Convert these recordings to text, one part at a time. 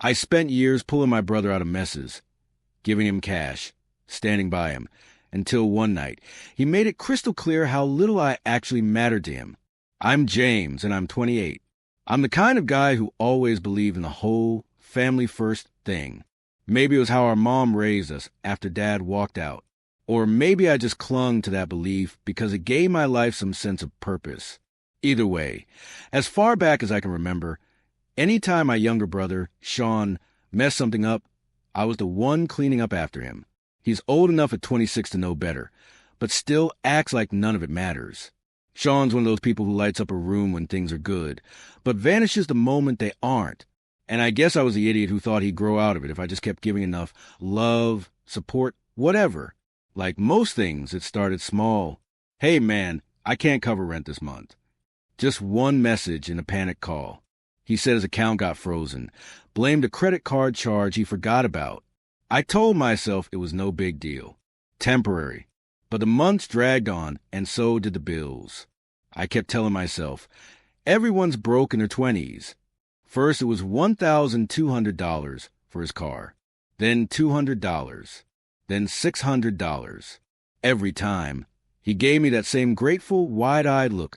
I spent years pulling my brother out of messes, giving him cash, standing by him, until one night, he made it crystal clear how little I actually mattered to him. I'm James, and I'm 28. I'm the kind of guy who always believed in the whole family-first thing. Maybe it was how our mom raised us after Dad walked out. Or maybe I just clung to that belief because it gave my life some sense of purpose. Either way, as far back as I can remember, anytime my younger brother, Sean, messed something up, I was the one cleaning up after him. He's old enough at 26 to know better, but still acts like none of it matters. Sean's one of those people who lights up a room when things are good, but vanishes the moment they aren't. And I guess I was the idiot who thought he'd grow out of it if I just kept giving enough love, support, whatever. Like most things, it started small. Hey man, I can't cover rent this month. Just one message and a panic call. He said his account got frozen, blamed a credit card charge he forgot about. I told myself it was no big deal. Temporary. But the months dragged on, and so did the bills. I kept telling myself, everyone's broke in their 20s. First, it was $1,200 for his car. Then $200. Then $600. Every time, he gave me that same grateful, wide-eyed look,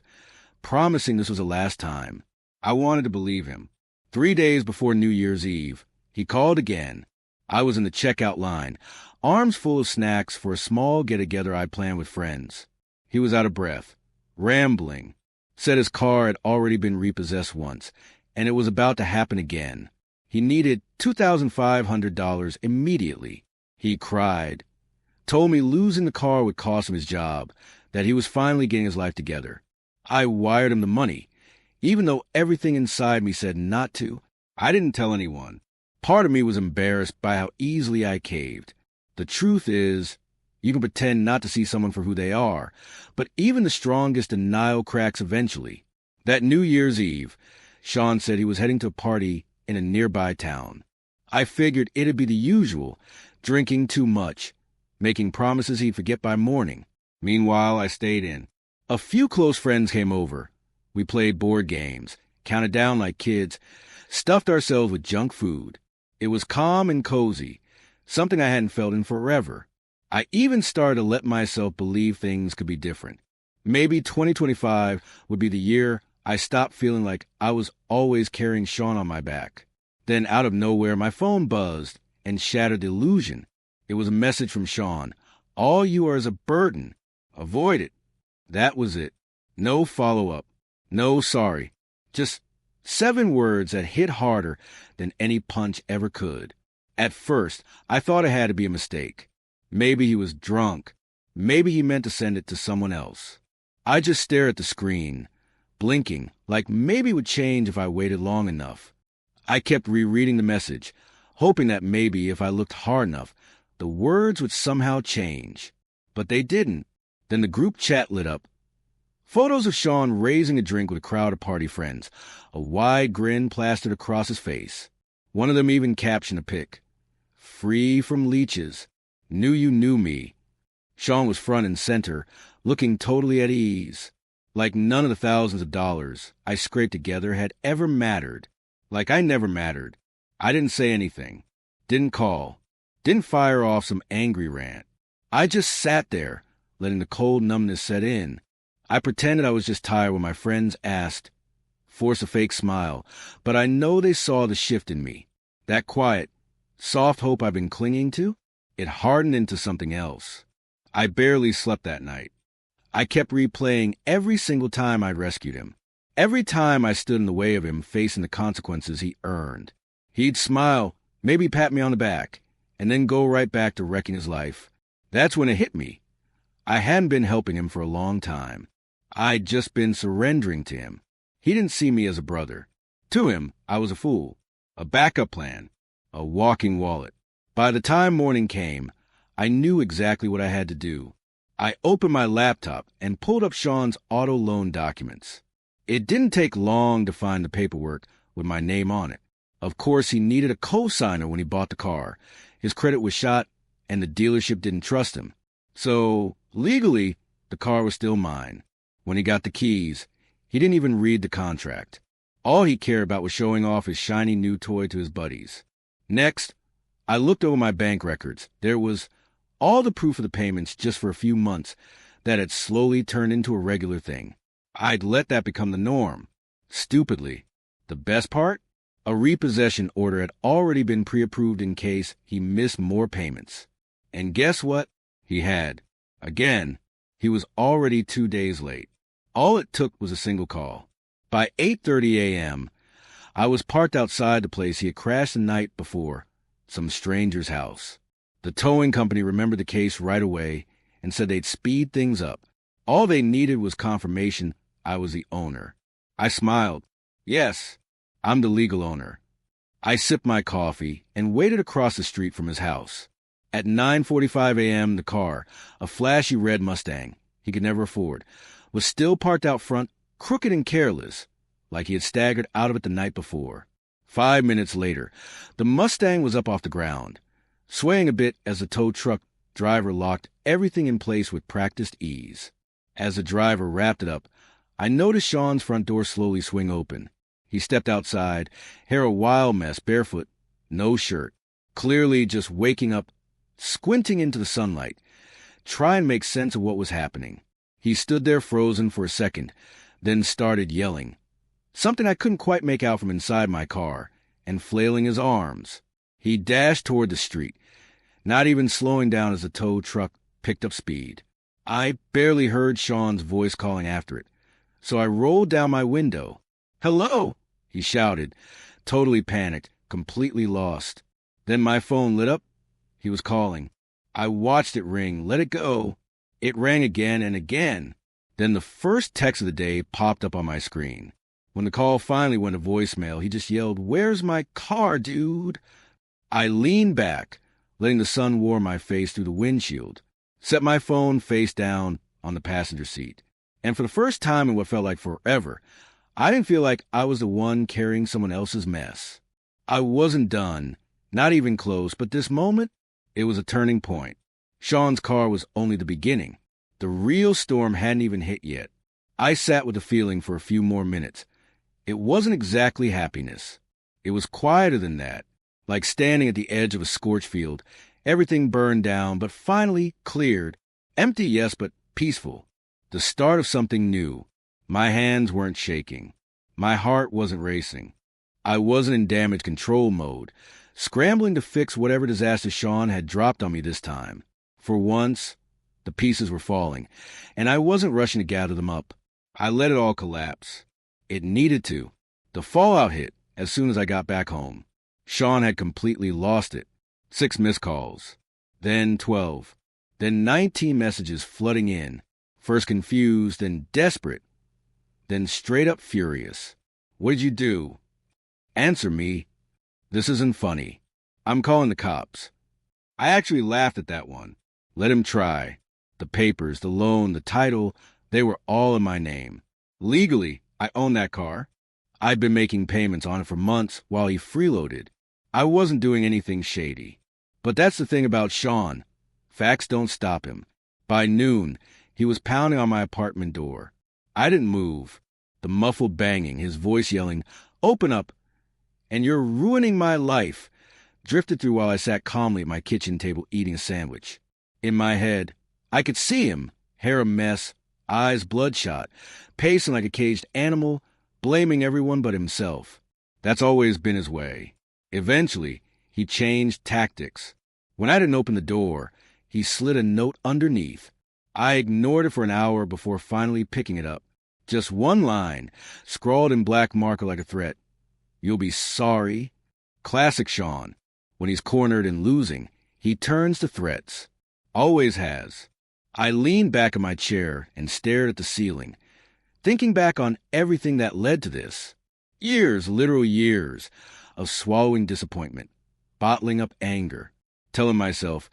promising this was the last time. I wanted to believe him. 3 days before New Year's Eve, he called again. I was in the checkout line, arms full of snacks for a small get-together I'd planned with friends. He was out of breath, rambling, said his car had already been repossessed once, and it was about to happen again. He needed $2,500 immediately. He cried, told me losing the car would cost him his job, that he was finally getting his life together. I wired him the money, even though everything inside me said not to. I didn't tell anyone. Part of me was embarrassed by how easily I caved. The truth is, you can pretend not to see someone for who they are, but even the strongest denial cracks eventually. That New Year's Eve, Sean said he was heading to a party in a nearby town. I figured it'd be the usual, drinking too much, making promises he'd forget by morning. Meanwhile, I stayed in. A few close friends came over. We played board games, counted down like kids, stuffed ourselves with junk food. It was calm and cozy, something I hadn't felt in forever. I even started to let myself believe things could be different. Maybe 2025 would be the year I stopped feeling like I was always carrying Sean on my back. Then out of nowhere, my phone buzzed and shattered the illusion. It was a message from Sean. All you are is a burden. Avoid it. That was it. No follow-up. No sorry. Just 7 words that hit harder than any punch ever could. At first, I thought it had to be a mistake. Maybe he was drunk. Maybe he meant to send it to someone else. I just stared at the screen, blinking, like maybe it would change if I waited long enough. I kept rereading the message, hoping that maybe if I looked hard enough, the words would somehow change. But they didn't. Then the group chat lit up. Photos of Sean raising a drink with a crowd of party friends, a wide grin plastered across his face. One of them even captioned a pic. Free from leeches. Knew you knew me. Sean was front and center, looking totally at ease. Like none of the thousands of dollars I scraped together had ever mattered. Like I never mattered. I didn't say anything. Didn't call. Didn't fire off some angry rant. I just sat there, letting the cold numbness set in. I pretended I was just tired when my friends asked, forced a fake smile, but I know they saw the shift in me. That quiet, soft hope I've been clinging to, it hardened into something else. I barely slept that night. I kept replaying every single time I'd rescued him. Every time I stood in the way of him facing the consequences he earned. He'd smile, maybe pat me on the back, and then go right back to wrecking his life. That's when it hit me. I hadn't been helping him for a long time. I'd just been surrendering to him. He didn't see me as a brother. To him, I was a fool, a backup plan, a walking wallet. By the time morning came, I knew exactly what I had to do. I opened my laptop and pulled up Sean's auto loan documents. It didn't take long to find the paperwork with my name on it. Of course, he needed a co-signer when he bought the car. His credit was shot, and the dealership didn't trust him. So, legally, the car was still mine. When he got the keys, he didn't even read the contract. All he cared about was showing off his shiny new toy to his buddies. Next, I looked over my bank records. There was all the proof of the payments just for a few months that had slowly turned into a regular thing. I'd let that become the norm. Stupidly. The best part? A repossession order had already been pre-approved in case he missed more payments. And guess what? He had. Again, he was already 2 days late. All it took was a single call. By 8:30 a.m., I was parked outside the place he had crashed the night before, some stranger's house. The towing company remembered the case right away and said they'd speed things up. All they needed was confirmation I was the owner. I smiled. Yes, I'm the legal owner. I sipped my coffee and waited across the street from his house. At 9:45 a.m., the car, a flashy red Mustang he could never afford, was still parked out front, crooked and careless, like he had staggered out of it the night before. 5 minutes later, the Mustang was up off the ground, swaying a bit as the tow truck driver locked everything in place with practiced ease. As the driver wrapped it up, I noticed Sean's front door slowly swing open. He stepped outside, hair a wild mess, barefoot, no shirt, clearly just waking up, squinting into the sunlight, trying to make sense of what was happening. He stood there frozen for a second, then started yelling, something I couldn't quite make out from inside my car, and flailing his arms. He dashed toward the street, not even slowing down as the tow truck picked up speed. I barely heard Sean's voice calling after it, so I rolled down my window. "Hello!" he shouted, totally panicked, completely lost. Then my phone lit up. He was calling. I watched it ring, let it go. It rang again and again. Then the first text of the day popped up on my screen. When the call finally went to voicemail, he just yelled, "Where's my car, dude?" I leaned back, letting the sun warm my face through the windshield, set my phone face down on the passenger seat. And for the first time in what felt like forever, I didn't feel like I was the one carrying someone else's mess. I wasn't done, not even close, but this moment, it was a turning point. Sean's car was only the beginning. The real storm hadn't even hit yet. I sat with the feeling for a few more minutes. It wasn't exactly happiness. It was quieter than that, like standing at the edge of a scorched field. Everything burned down, but finally cleared. Empty, yes, but peaceful. The start of something new. My hands weren't shaking. My heart wasn't racing. I wasn't in damage control mode, scrambling to fix whatever disaster Sean had dropped on me this time. For once, the pieces were falling, and I wasn't rushing to gather them up. I let it all collapse. It needed to. The fallout hit as soon as I got back home. Sean had completely lost it. 6 missed calls. Then 12. Then 19 messages flooding in. First confused, then desperate. Then straight up furious. "What did you do?" "Answer me." "This isn't funny. I'm calling the cops." I actually laughed at that one. Let him try. The papers, the loan, the title, they were all in my name. Legally, I own that car. I'd been making payments on it for months while he freeloaded. I wasn't doing anything shady. But that's the thing about Sean. Facts don't stop him. By noon, he was pounding on my apartment door. I didn't move. The muffled banging, his voice yelling, "Open up, and you're ruining my life," drifted through while I sat calmly at my kitchen table eating a sandwich. In my head, I could see him, hair a mess, eyes bloodshot, pacing like a caged animal, blaming everyone but himself. That's always been his way. Eventually, he changed tactics. When I didn't open the door, he slid a note underneath. I ignored it for an hour before finally picking it up. Just one line, scrawled in black marker like a threat. "You'll be sorry." Classic Sean. When he's cornered and losing, he turns to threats. Always has. I leaned back in my chair and stared at the ceiling, thinking back on everything that led to this. Years, literal years, of swallowing disappointment, bottling up anger, telling myself,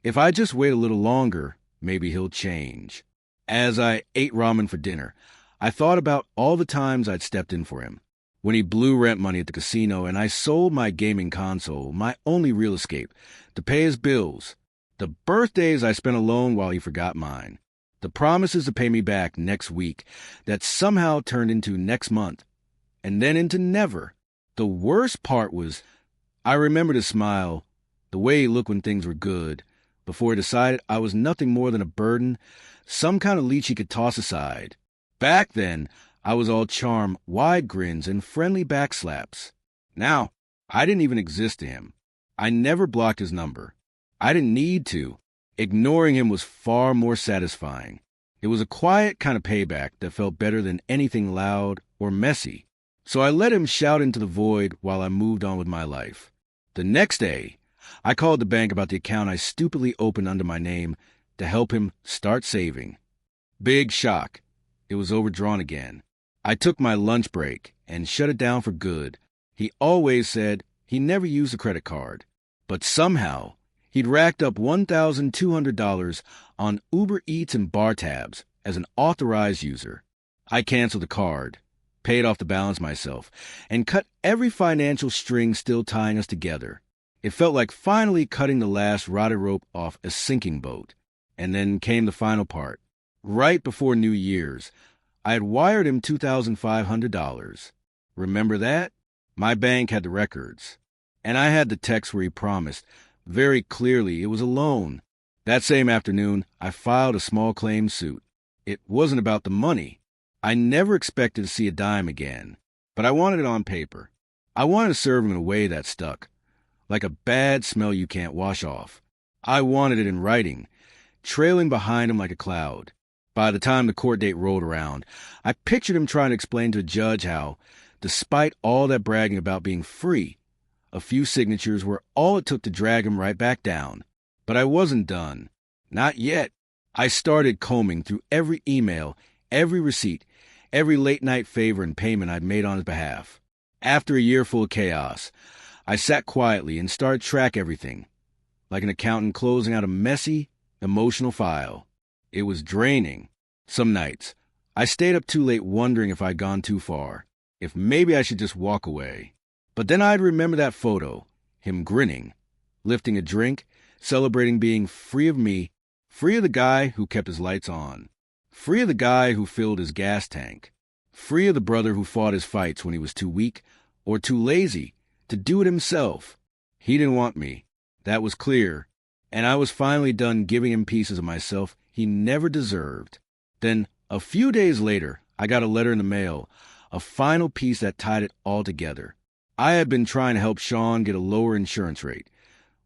if I just wait a little longer, maybe he'll change. As I ate ramen for dinner, I thought about all the times I'd stepped in for him. When he blew rent money at the casino and I sold my gaming console, my only real escape, to pay his bills. The birthdays I spent alone while he forgot mine. The promises to pay me back next week that somehow turned into next month, and then into never. The worst part was I remembered his smile, the way he looked when things were good, before he decided I was nothing more than a burden, some kind of leech he could toss aside. Back then, I was all charm, wide grins, and friendly backslaps. Now, I didn't even exist to him. I never blocked his number. I didn't need to. Ignoring him was far more satisfying. It was a quiet kind of payback that felt better than anything loud or messy. So I let him shout into the void while I moved on with my life. The next day, I called the bank about the account I stupidly opened under my name to help him start saving. Big shock. It was overdrawn again. I took my lunch break and shut it down for good. He always said he never used a credit card. But somehow, he'd racked up $1,200 on Uber Eats and bar tabs as an authorized user. I canceled the card, paid off the balance myself, and cut every financial string still tying us together. It felt like finally cutting the last rotted rope off a sinking boat. And then came the final part. Right before New Year's, I had wired him $2,500. Remember that? My bank had the records. And I had the text where he promised, very clearly, it was a loan. That same afternoon, I filed a small claim suit. It wasn't about the money. I never expected to see a dime again. But I wanted it on paper. I wanted to serve him in a way that stuck. Like a bad smell you can't wash off. I wanted it in writing, trailing behind him like a cloud. By the time the court date rolled around, I pictured him trying to explain to a judge how, despite all that bragging about being free, a few signatures were all it took to drag him right back down. But I wasn't done. Not yet. I started combing through every email, every receipt, every late-night favor and payment I'd made on his behalf. After a year full of chaos, I sat quietly and started to track everything, like an accountant closing out a messy, emotional file. It was draining. Some nights, I stayed up too late wondering if I'd gone too far, if maybe I should just walk away. But then I'd remember that photo, him grinning, lifting a drink, celebrating being free of me, free of the guy who kept his lights on, free of the guy who filled his gas tank, free of the brother who fought his fights when he was too weak or too lazy to do it himself. He didn't want me. That was clear. And I was finally done giving him pieces of myself he never deserved. Then, a few days later, I got a letter in the mail, a final piece that tied it all together. I had been trying to help Sean get a lower insurance rate,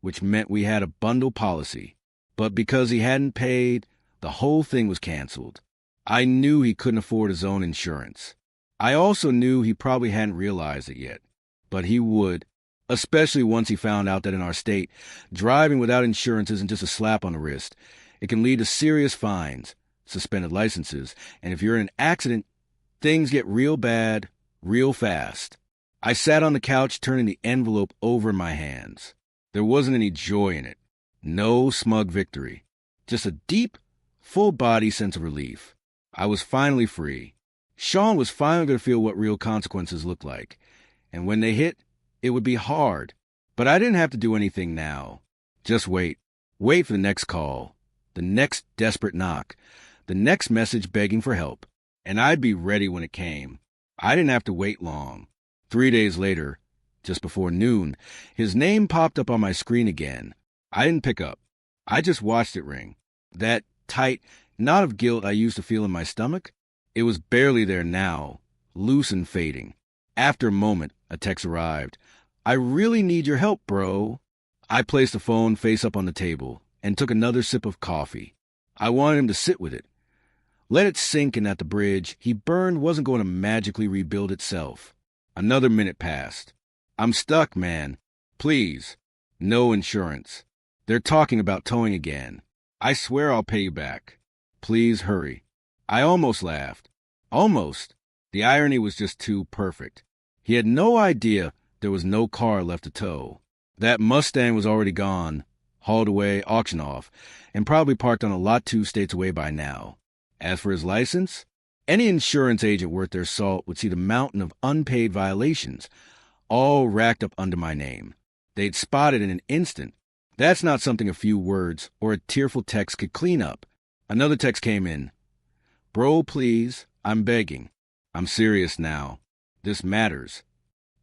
which meant we had a bundle policy. But because he hadn't paid, the whole thing was canceled. I knew he couldn't afford his own insurance. I also knew he probably hadn't realized it yet. But he would, especially once he found out that in our state, driving without insurance isn't just a slap on the wrist. It can lead to serious fines, suspended licenses, and if you're in an accident, things get real bad, real fast. I sat on the couch turning the envelope over in my hands. There wasn't any joy in it. No smug victory. Just a deep, full-body sense of relief. I was finally free. Sean was finally going to feel what real consequences look like. And when they hit, it would be hard. But I didn't have to do anything now. Just wait. Wait for the next call. The next desperate knock. The next message begging for help. And I'd be ready when it came. I didn't have to wait long. 3 days later, just before noon, his name popped up on my screen again. I didn't pick up. I just watched it ring. That tight knot of guilt I used to feel in my stomach, it was barely there now, loose and fading. After a moment, a text arrived. "I really need your help, bro." I placed the phone face up on the table and took another sip of coffee. I wanted him to sit with it. Let it sink in that the bridge he burned wasn't going to magically rebuild itself. Another minute passed. "I'm stuck, man. Please. No insurance. They're talking about towing again. I swear I'll pay you back. Please hurry." I almost laughed. Almost. The irony was just too perfect. He had no idea there was no car left to tow. That Mustang was already gone, hauled away, auctioned off, and probably parked on a lot 2 states away by now. As for his license, any insurance agent worth their salt would see the mountain of unpaid violations, all racked up under my name. They'd spot it in an instant. That's not something a few words or a tearful text could clean up. Another text came in. "Bro, please, I'm begging. I'm serious now. This matters."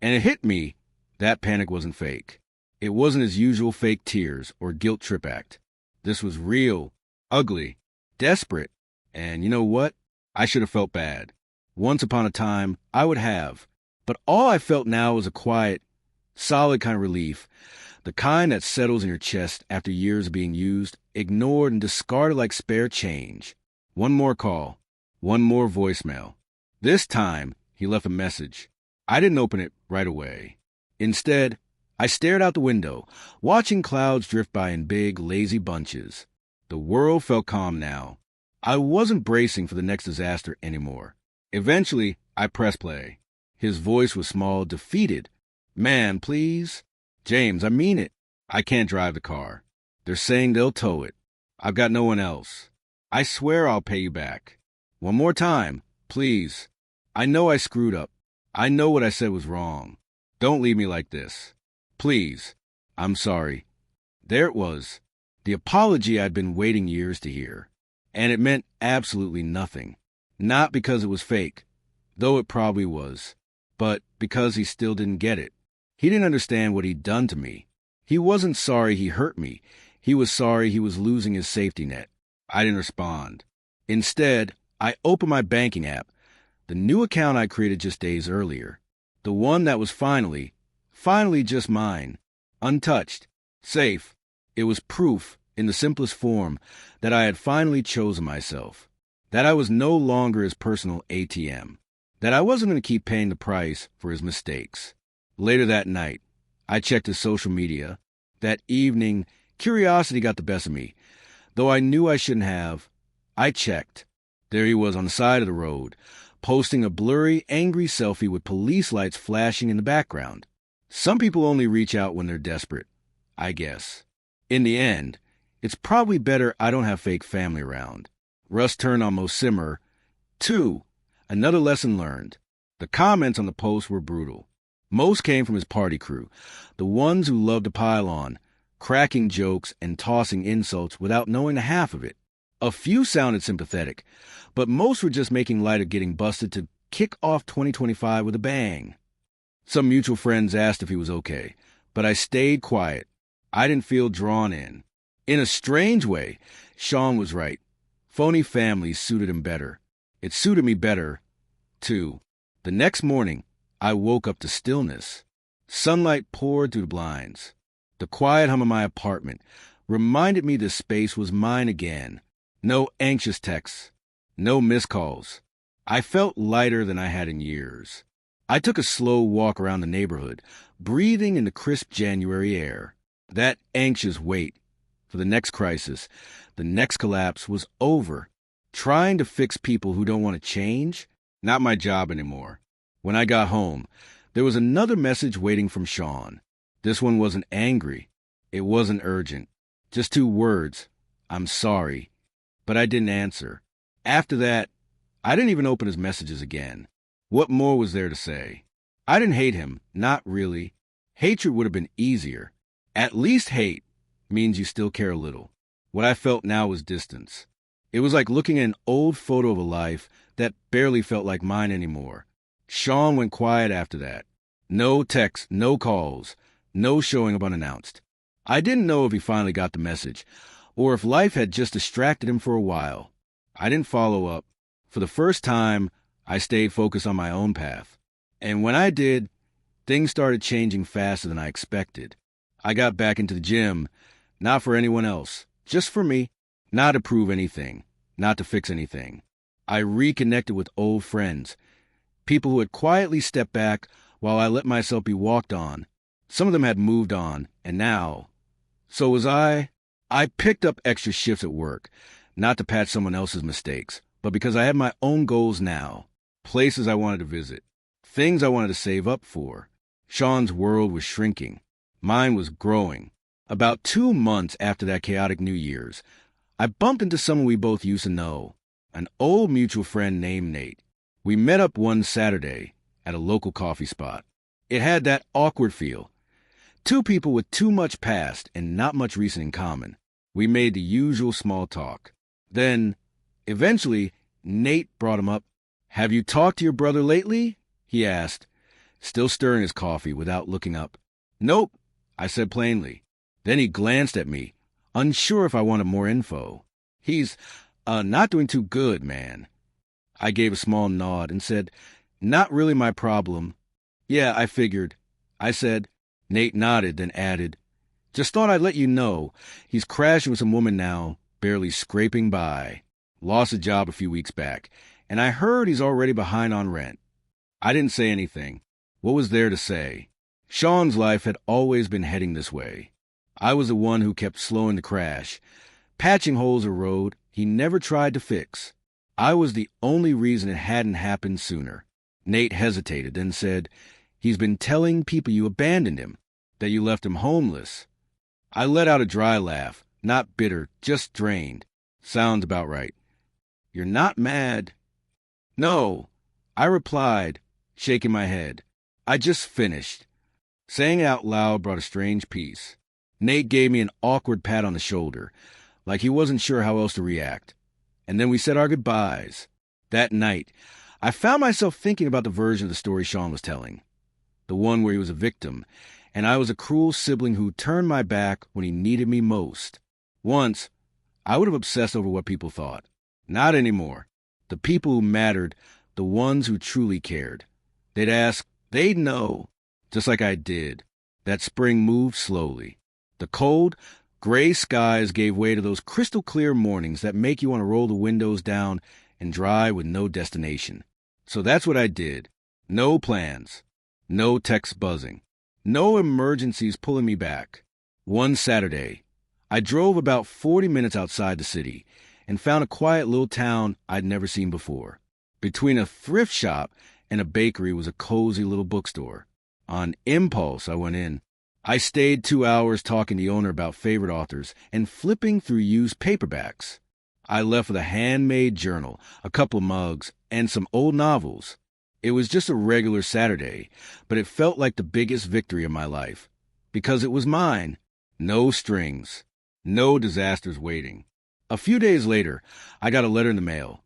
And it hit me that panic wasn't fake. It wasn't his usual fake tears or guilt trip act. This was real, ugly, desperate, and you know what? I should have felt bad. Once upon a time, I would have. But all I felt now was a quiet, solid kind of relief, the kind that settles in your chest after years of being used, ignored, and discarded like spare change. One more call, one more voicemail. This time, he left a message. I didn't open it right away. Instead, I stared out the window, watching clouds drift by in big, lazy bunches. The world felt calm now. I wasn't bracing for the next disaster anymore. Eventually, I pressed play. His voice was small, defeated. Man, please. James, I mean it. I can't drive the car. They're saying they'll tow it. I've got no one else. I swear I'll pay you back. One more time, please. I know I screwed up. I know what I said was wrong. Don't leave me like this. Please. I'm sorry. There it was. The apology I'd been waiting years to hear. And it meant absolutely nothing. Not because it was fake, though it probably was, but because he still didn't get it. He didn't understand what he'd done to me. He wasn't sorry he hurt me. He was sorry he was losing his safety net. I didn't respond. Instead, I opened my banking app, the new account I created just days earlier. The one that was finally just mine. Untouched. Safe. It was proof, in the simplest form, that I had finally chosen myself. That I was no longer his personal ATM. That I wasn't going to keep paying the price for his mistakes. Later that night, I checked his social media. That evening, curiosity got the best of me. Though I knew I shouldn't have, I checked. There he was on the side of the road, posting a blurry, angry selfie with police lights flashing in the background. Some people only reach out when they're desperate, I guess. In the end, it's probably better I don't have fake family around. Russ turned on Mo Simmer. 2. Another lesson learned. The comments on the post were brutal. Most came from his party crew, the ones who loved to pile on, cracking jokes and tossing insults without knowing the half of it. A few sounded sympathetic, but most were just making light of getting busted to kick off 2025 with a bang. Some mutual friends asked if he was okay, but I stayed quiet. I didn't feel drawn in. In a strange way, Sean was right. Phony families suited him better. It suited me better, too. The next morning, I woke up to stillness. Sunlight poured through the blinds. The quiet hum of my apartment reminded me this space was mine again. No anxious texts. No missed calls. I felt lighter than I had in years. I took a slow walk around the neighborhood, breathing in the crisp January air. That anxious wait for the next crisis, the next collapse, was over. Trying to fix people who don't want to change? Not my job anymore. When I got home, there was another message waiting from Sean. This one wasn't angry. It wasn't urgent. Just 2 words. I'm sorry. But I didn't answer. After that, I didn't even open his messages again. What more was there to say? I didn't hate him. Not really. Hatred would have been easier. At least hate means you still care a little. What I felt now was distance. It was like looking at an old photo of a life that barely felt like mine anymore. Sean went quiet after that. No texts, no calls, no showing up unannounced. I didn't know if he finally got the message, or if life had just distracted him for a while. I didn't follow up. For the first time, I stayed focused on my own path. And when I did, things started changing faster than I expected. I got back into the gym, not for anyone else, just for me, not to prove anything, not to fix anything. I reconnected with old friends, people who had quietly stepped back while I let myself be walked on. Some of them had moved on, and now, so was I. I picked up extra shifts at work, not to patch someone else's mistakes, but because I had my own goals now, places I wanted to visit, things I wanted to save up for. Sean's world was shrinking. Mine was growing. About 2 months after that chaotic New Year's, I bumped into someone we both used to know, an old mutual friend named Nate. We met up one Saturday at a local coffee spot. It had that awkward feel. 2 people with too much past and not much recent in common. We made the usual small talk. Then, eventually, Nate brought him up. "Have you talked to your brother lately?" he asked, still stirring his coffee without looking up. "Nope," I said plainly. Then he glanced at me, unsure if I wanted more info. He's, not doing too good, man. I gave a small nod and said, not really my problem. Yeah, I figured. I said. Nate nodded, then added, just thought I'd let you know. He's crashing with some woman now, barely scraping by. Lost a job a few weeks back, and I heard he's already behind on rent. I didn't say anything. What was there to say? Sean's life had always been heading this way. I was the one who kept slowing the crash, patching holes in the road he never tried to fix. I was the only reason it hadn't happened sooner. Nate hesitated, then said, he's been telling people you abandoned him, that you left him homeless. I let out a dry laugh, not bitter, just drained. Sounds about right. You're not mad? No, I replied, shaking my head. I just finished. Saying it out loud brought a strange peace. Nate gave me an awkward pat on the shoulder, like he wasn't sure how else to react. And then we said our goodbyes. That night, I found myself thinking about the version of the story Sean was telling. The one where he was a victim, and I was a cruel sibling who turned my back when he needed me most. Once, I would have obsessed over what people thought. Not anymore. The people who mattered, the ones who truly cared. They'd ask, they'd know, just like I did. That spring moved slowly. The cold, gray skies gave way to those crystal-clear mornings that make you want to roll the windows down and drive with no destination. So that's what I did. No plans. No text buzzing. No emergencies pulling me back. One Saturday, I drove about 40 minutes outside the city and found a quiet little town I'd never seen before. Between a thrift shop and a bakery was a cozy little bookstore. On impulse, I went in. I stayed 2 hours talking to the owner about favorite authors and flipping through used paperbacks. I left with a handmade journal, a couple of mugs, and some old novels. It was just a regular Saturday, but it felt like the biggest victory of my life. Because it was mine. No strings. No disasters waiting. A few days later, I got a letter in the mail.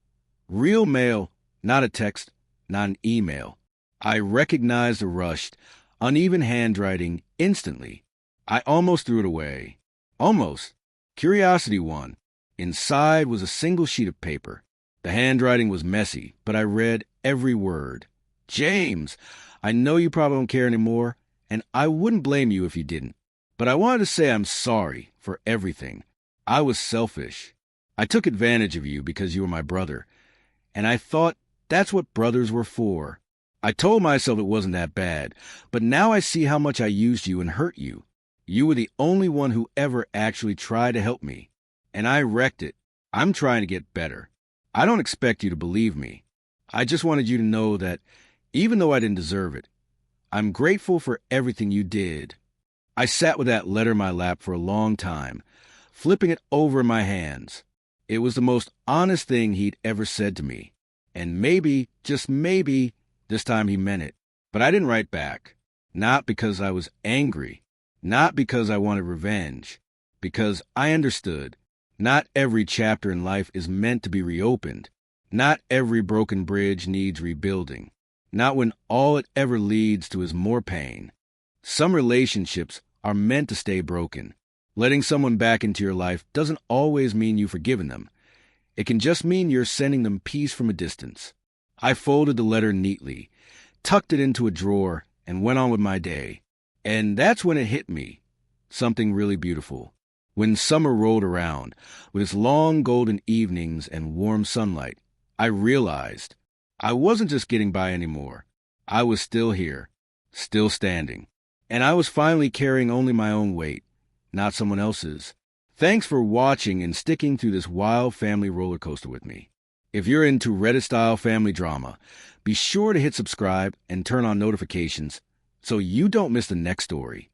Real mail, not a text, not an email. I recognized the rushed, uneven handwriting instantly. I almost threw it away. Almost. Curiosity won. Inside was a single sheet of paper. The handwriting was messy, but I read every word. James, I know you probably don't care anymore, and I wouldn't blame you if you didn't. But I wanted to say I'm sorry for everything. I was selfish. I took advantage of you because you were my brother, and I thought that's what brothers were for. I told myself it wasn't that bad, but now I see how much I used you and hurt you. You were the only one who ever actually tried to help me, and I wrecked it. I'm trying to get better. I don't expect you to believe me. I just wanted you to know that, even though I didn't deserve it, I'm grateful for everything you did. I sat with that letter in my lap for a long time, flipping it over in my hands. It was the most honest thing he'd ever said to me. And maybe, just maybe, this time he meant it. But I didn't write back. Not because I was angry. Not because I wanted revenge. Because I understood. Not every chapter in life is meant to be reopened. Not every broken bridge needs rebuilding. Not when all it ever leads to is more pain. Some relationships are meant to stay broken. Letting someone back into your life doesn't always mean you've forgiven them. It can just mean you're sending them peace from a distance. I folded the letter neatly, tucked it into a drawer, and went on with my day. And that's when it hit me. Something really beautiful. When summer rolled around, with its long golden evenings and warm sunlight, I realized I wasn't just getting by anymore. I was still here, still standing. And I was finally carrying only my own weight, not someone else's. Thanks for watching and sticking through this wild family roller coaster with me. If you're into Reddit-style family drama, be sure to hit subscribe and turn on notifications so you don't miss the next story.